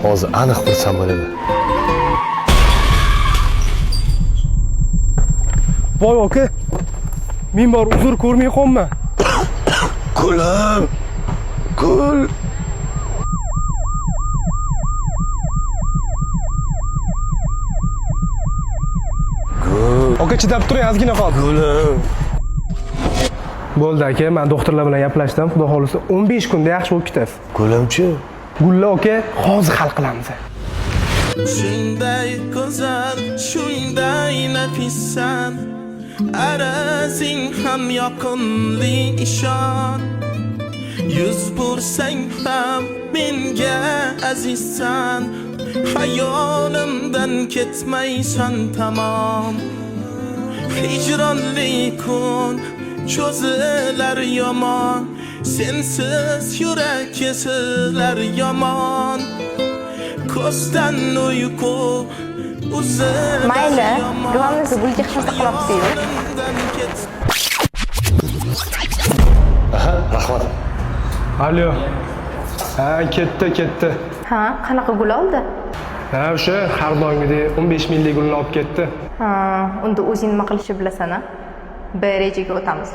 Hozir aniq bilsam bo'ladi. Voy aka, men bor uzr ko'rmay qolma. Gulim. Gul. Aka chidab turing, ozgina qoldi. Gulim. Bo'ldi aka, men doktorlar bilan gaplashdim. Xudo xolisa 15 kunda yaxshi bo'lib ketasiz. Gulimchi? Gulla aka, hozir hal qilamiz. Shunday go'zal, shunday nafissan, arazing ham yoqimli ishon. Yuz bursang ham menga azizsan, hayolimdan ketmaysan tamom. Hijronli kun cho'zilar yomon, sensiz yurak kesilar yomon. Ko'zdan uyqu uzilar Mayli, duomizni Gulchehra saqlabdi-yu. Aha, rahmat. Alo. Ha, ketdi. Ha, qanaqa gul oldi? Ha, o'sha har doimgidek 15 minglik gulni olib ketdi. Ha, unda o'zing nima qilishni bilasan-a? Bir rejaga o'tamiz.